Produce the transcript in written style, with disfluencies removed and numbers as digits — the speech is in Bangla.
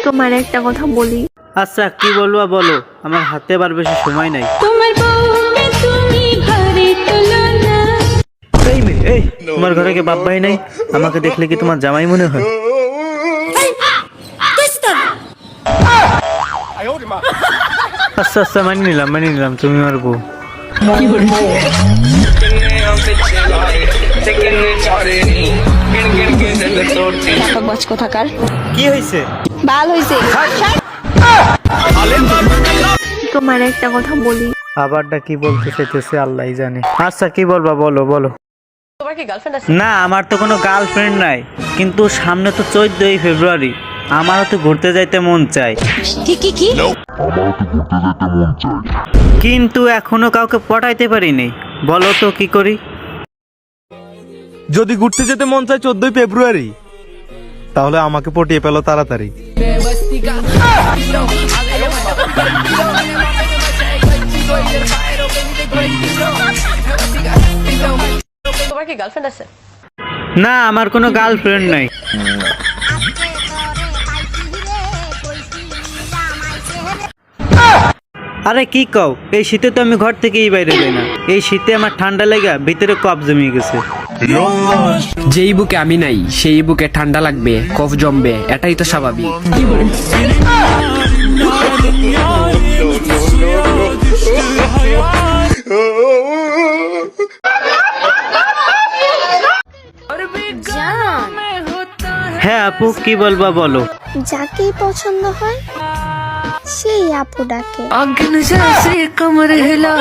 তোমার একটা কথা বলি। আচ্ছা কি বলবো বলো, আমার হাতে আর বেশি সময় নাই। এই মেয়ে, এই তোমার ঘরে কি বাপ ভাই নাই? আমাকে দেখলে কি তোমার জামাই মনে হয়? আচ্ছা আচ্ছা মানিয়ে নিলাম তুমি আমার বউ। কি হয়েছে? বাল হইছে। তোমার একটা কথা বলি। আবারটা কি বলতে চাইতেছে আল্লাহই জানে। আচ্ছা কি বলবা বলো বলো। তোমার কি গার্লফ্রেন্ড আছে? না আমার তো কোনো গার্লফ্রেন্ড নাই, কিন্তু সামনে তো 14ই ফেব্রুয়ারি, আমারও তো ঘুরতে যাইতে মন চায়। কি কিন্তু এখনো কাউকে পটাইতে পারিনি, বলো তো কি করি? যদি ঘুরতে যেতে মন চায় 14ই ফেব্রুয়ারি, তাহলে আমাকে পটিয়ে পেলো তাড়াতাড়ি। তোমার কি গার্লফ্রেন্ড আছে? না আমার কোনো গার্লফ্রেন্ড নাই। আরে কি কও, এই শীতে তো আমি ঘর থেকেই বাইরে যাই না। এই শীতে আমার ঠান্ডা লেগে ভিতরে কফ জমিয়ে গেছে। যেই বুকে আমি নাই সেই বুকে ঠান্ডা লাগবে, কফ জমবে, এটাই তো স্বাভাবিক। হ্যাঁ আপু কি বলবা বলো। যাকেই পছন্দ হয় সেই আপু ডাকে। आगे नजर से कमर हिला